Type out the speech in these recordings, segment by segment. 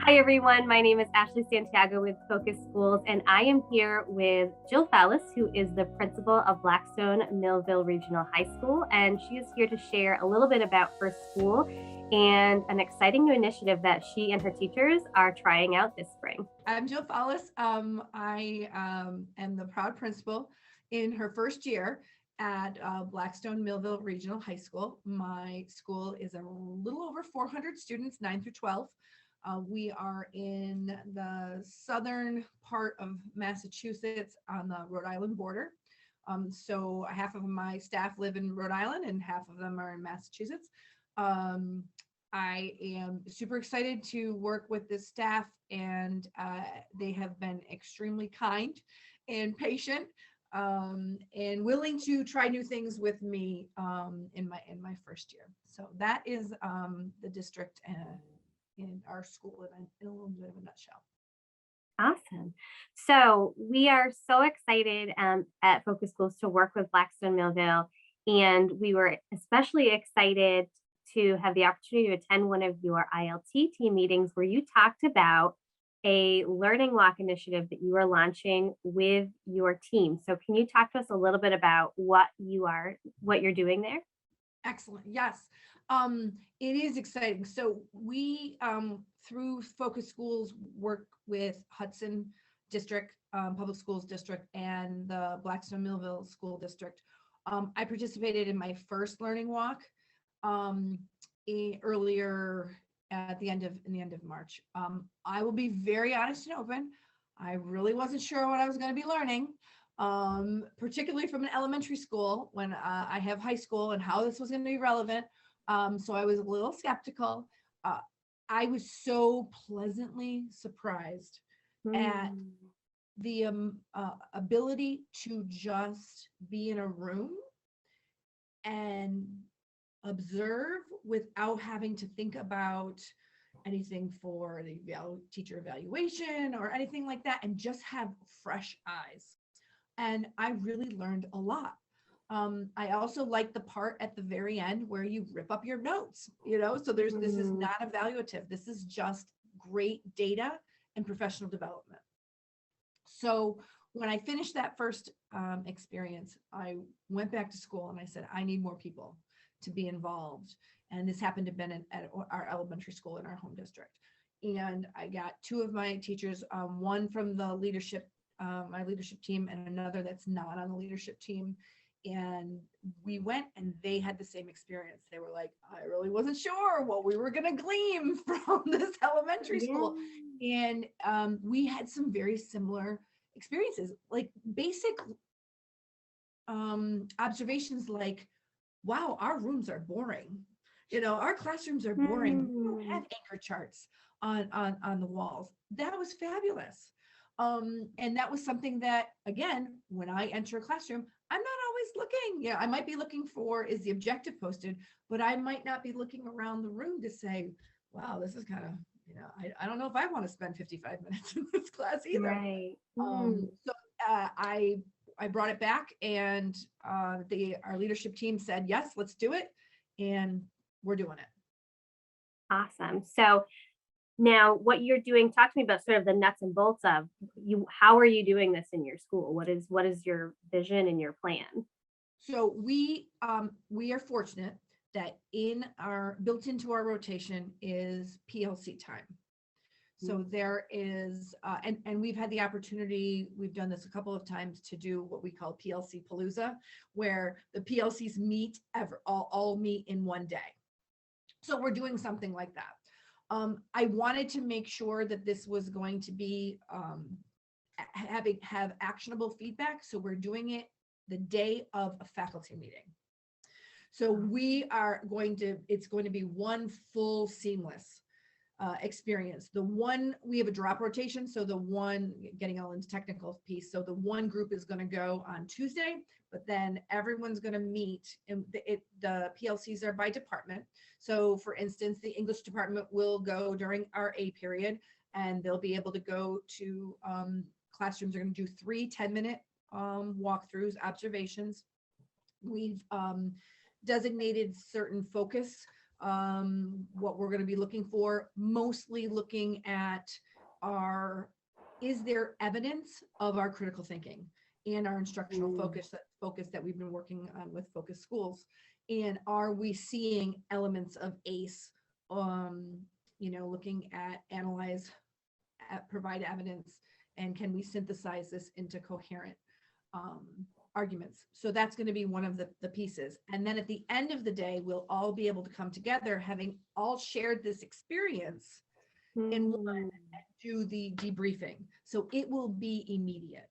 Hi, everyone. My name is Ashley Santiago with Focus Schools, and I am here with Jill Foulis, who is the principal of Blackstone-Millville Regional High School, and she is here to share a little bit about her school and an exciting new initiative that she and her teachers are trying out this spring. I'm Jill Foulis. I am the proud principal in her first year at Blackstone-Millville Regional High School. My school is a little over 400 students, 9 through 12. We are in the southern part of Massachusetts on the Rhode Island border. So half of my staff live in Rhode Island and half of them are in Massachusetts. I am super excited to work with this staff, and they have been extremely kind and patient and willing to try new things with me in my first year. So that is the district in our school in a little bit of a nutshell. Awesome. So we are so excited at Focus Schools to work with Blackstone Millville, and we were especially excited to have the opportunity to attend one of your ILT team meetings where you talked about a learning walk initiative that you are launching with your team. So can you talk to us a little bit about what you're doing there? Excellent. Yes. It is exciting. So we, through Focus Schools, work with Hudson District, Public Schools District, and the Blackstone-Millville School District. I participated in my first learning walk earlier at the end of March. I will be very honest and open. I really wasn't sure what I was going to be learning. Particularly from an elementary school when I have high school and how this was going to be relevant. So I was a little skeptical. I was so pleasantly surprised at the ability to just be in a room and observe without having to think about anything for the teacher evaluation or anything like that, and just have fresh eyes. And I really learned a lot. I also like the part at the very end where you rip up your notes, so this is not evaluative. This is just great data and professional development. So when I finished that first experience, I went back to school and I said, I need more people to be involved. And this happened to have been at our elementary school in our home district. And I got two of my teachers, one from the my leadership team, and another that's not on the leadership team. And we went and they had the same experience. They were like, I really wasn't sure what we were going to glean from this elementary school. And we had some very similar experiences, like basic observations like, wow, our rooms are boring. Our classrooms are boring. We don't have anchor charts on the walls. That was fabulous. And that was something that, again, when I enter a classroom, I'm not always looking. Yeah, I might be looking for, is the objective posted, but I might not be looking around the room to say, wow, this is kind of, I don't know if I want to spend 55 minutes in this class either. Right. So I brought it back, and our leadership team said, yes, let's do it. And we're doing it. Awesome. So now what you're doing, talk to me about sort of the nuts and bolts of how are you doing this in your school? What is your vision and your plan? So we are fortunate that built into our rotation is PLC time. So there is, and we've had the opportunity, we've done this a couple of times, to do what we call PLC Palooza, where the PLCs all meet in one day. So we're doing something like that. I wanted to make sure that this was going to be have actionable feedback. So we're doing it the day of a faculty meeting. So it's going to be one full seamless experience. We have a drop rotation. So the one, getting all into technical piece. So the one group is going to go on Tuesday, but then everyone's going to meet, and the PLCs are by department. So for instance, the English department will go during our A period, and they'll be able to go to classrooms. Are going to do 3 10-minute walkthroughs, observations. We've designated certain focus What we're going to be looking for, mostly looking at is there evidence of our critical thinking and our instructional focus that we've been working on with focus schools? And are we seeing elements of ACE, looking at analyze, provide evidence, and can we synthesize this into coherent arguments? So that's going to be one of the pieces. And then at the end of the day, we'll all be able to come together, having all shared this experience in one, and do the debriefing. So it will be immediate.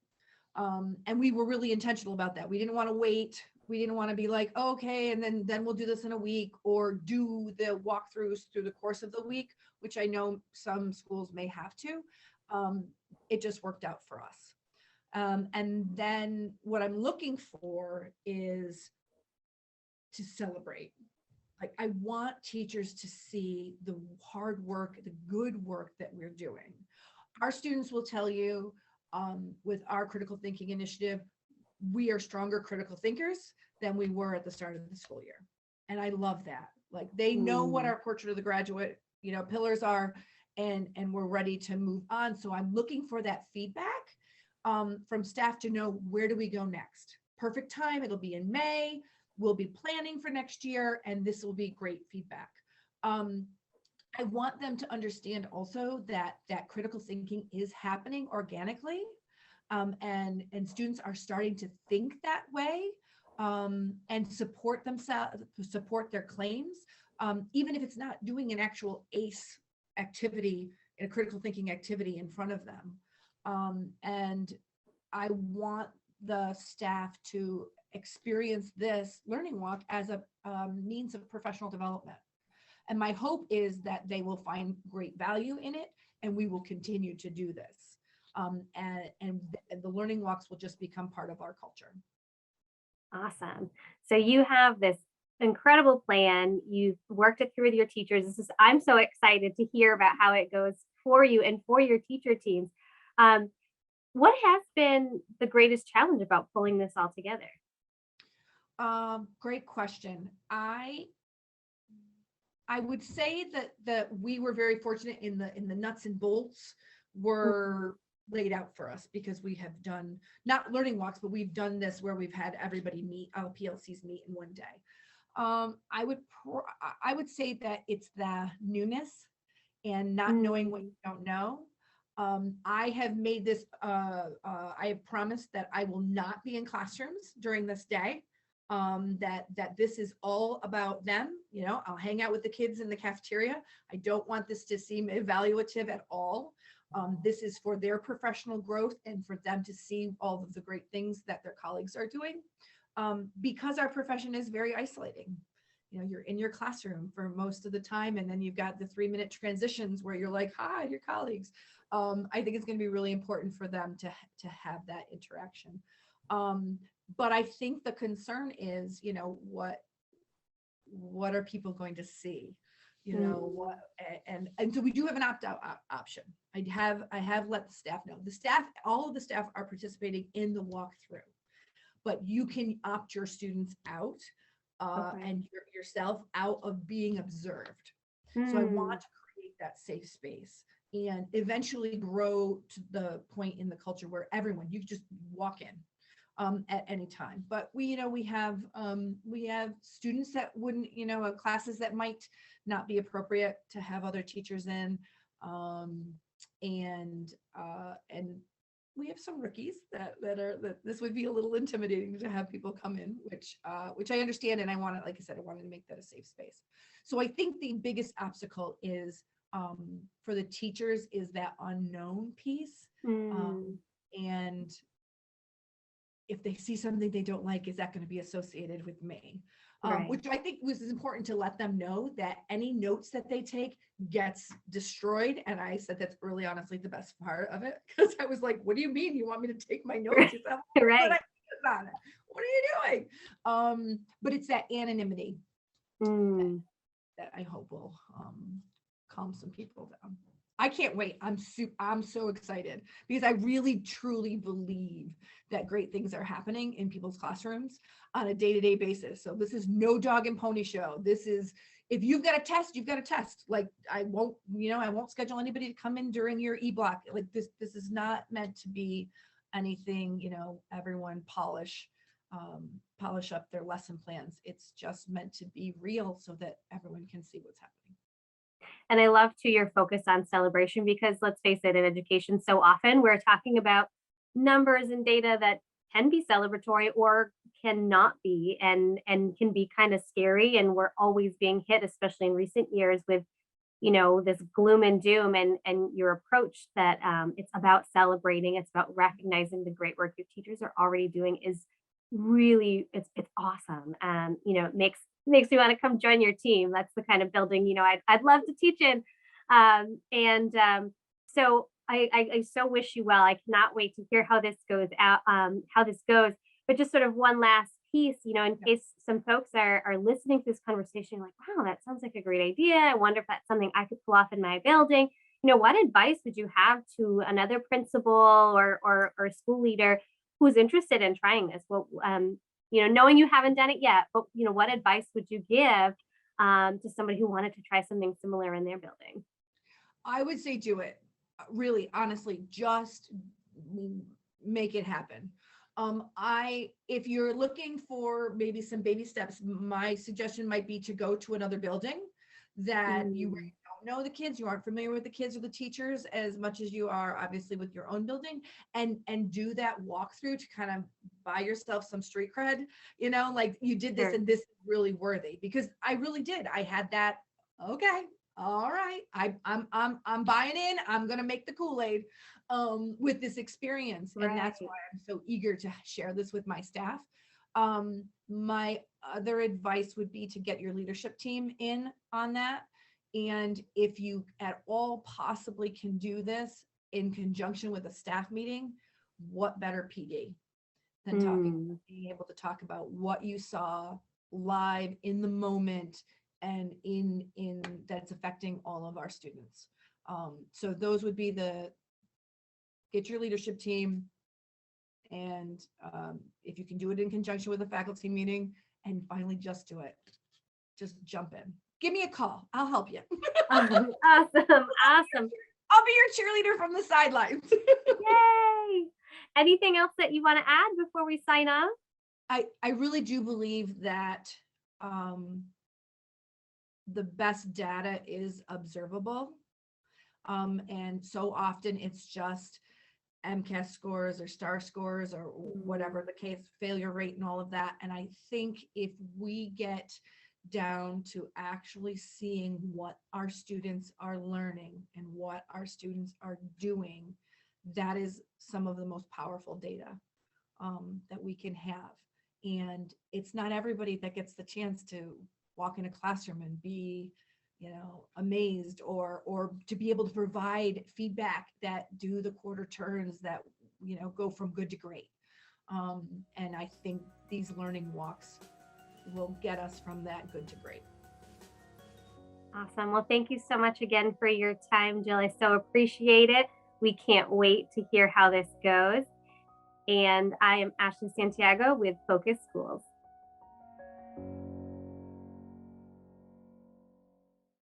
And we were really intentional about that. We didn't want to wait. We didn't want to be like, oh, okay, and then we'll do this in a week, or do the walkthroughs through the course of the week, which I know some schools may have to. It just worked out for us. And then what I'm looking for is to celebrate. Like, I want teachers to see the hard work, the good work that we're doing. Our students will tell you, with our critical thinking initiative, we are stronger critical thinkers than we were at the start of the school year. And I love that. Like, they know what our portrait of the graduate, pillars are, and we're ready to move on. So I'm looking for that feedback from staff to know, where do we go next? Perfect time. It'll be in May. We'll be planning for next year, and this will be great feedback. I want them to understand also that critical thinking is happening organically, and students are starting to think that way, and support themselves, support their claims, even if it's not doing an actual ACE activity, a critical thinking activity in front of them. And I want the staff to experience this learning walk as a means of professional development. And my hope is that they will find great value in it, and we will continue to do this. And the learning walks will just become part of our culture. Awesome. So you have this incredible plan. You've worked it through with your teachers. I'm so excited to hear about how it goes for you and for your teacher teams. What has been the greatest challenge about pulling this all together? Great question. I would say that we were very fortunate in the nuts and bolts were laid out for us, because we have done not learning walks, but we've done this where we've had everybody meet, all PLCs meet in one day. I would say that it's the newness and not knowing what you don't know. I have made this, I have promised that I will not be in classrooms during this day. That this is all about them. I'll hang out with the kids in the cafeteria. I don't want this to seem evaluative at all. This is for their professional growth and for them to see all of the great things that their colleagues are doing, because our profession is very isolating. You're in your classroom for most of the time, and then you've got the 3-minute transitions where you're like, hi, your colleagues. I think it's going to be really important for them to have that interaction. But I think the concern is, what are people going to see? What, and so we do have an opt-out option. I have let the staff know. All of the staff are participating in the walkthrough, but you can opt your students out, and yourself out of being observed. So I want to create that safe space and eventually grow to the point in the culture where you just walk in. At any time. But we have students that wouldn't, classes that might not be appropriate to have other teachers in, and we have some rookies that this would be a little intimidating to have people come in, which I understand, and I wanted to make that a safe space. So I think the biggest obstacle is for the teachers is that unknown piece, and if they see something they don't like, is that going to be associated with me? Right. Which I think was important to let them know that any notes that they take gets destroyed. And I said that's really honestly the best part of it, because I was like, what do you mean you want me to take my notes? Right. What are you doing? But it's that anonymity that I hope will calm some people down. I can't wait. I'm so excited, because I really truly believe that great things are happening in people's classrooms on a day-to-day basis. So this is no dog and pony show. This is, if you've got a test, you've got a test. Like I won't schedule anybody to come in during your e-block. Like this is not meant to be anything, everyone polish up their lesson plans. It's just meant to be real so that everyone can see what's happening. And I love too your focus on celebration, because let's face it, in education, so often we're talking about numbers and data that can be celebratory or cannot be, and can be kind of scary. And we're always being hit, especially in recent years, with this gloom and doom, and your approach that it's about celebrating, it's about recognizing the great work your teachers are already doing is really, it's awesome. It makes me want to come join your team. That's the kind of building I'd love to teach in. So I so wish you well. I cannot wait to hear how this goes out, how this goes. But just sort of one last piece, in case some folks are listening to this conversation, like, wow, that sounds like a great idea. I wonder if that's something I could pull off in my building. What advice would you have to another principal or school leader who's interested in trying this? Well, knowing you haven't done it yet, but what advice would you give to somebody who wanted to try something similar in their building? I would say do it. Really, honestly, just make it happen. If you're looking for maybe some baby steps, my suggestion might be to go to another building that you don't know the kids, you aren't familiar with the kids or the teachers as much as you are obviously with your own building, and do that walkthrough to kind of buy yourself some street cred, like you did this. Sure. And this is really worthy, because I really did. I had that. Okay, all right, I'm buying in. I'm gonna make the Kool-Aid with this experience. Right. And that's why I'm so eager to share this with my staff. My other advice would be to get your leadership team in on that. And if you at all possibly can do this in conjunction with a staff meeting, what better PD than being able to talk about what you saw live in the moment and in that's affecting all of our students. So those would be get your leadership team, and if you can do it in conjunction with a faculty meeting, and finally just do it. Just jump in. Give me a call. I'll help you. Awesome. I'll be your cheerleader from the sidelines. Yay. Anything else that you want to add before we sign off? I really do believe that the best data is observable. And so often it's just MCAS scores or STAR scores or whatever the case, failure rate and all of that. And I think if we get down to actually seeing what our students are learning and what our students are doing, that is some of the most powerful data that we can have. And it's not everybody that gets the chance to walk in a classroom and be amazed or to be able to provide feedback that do the quarter turns that go from good to great. And I think these learning walks will get us from that good to great. Awesome. Well, thank you so much again for your time, Jill. I so appreciate it. We can't wait to hear how this goes. And I am Ashley Santiago with Focus Schools.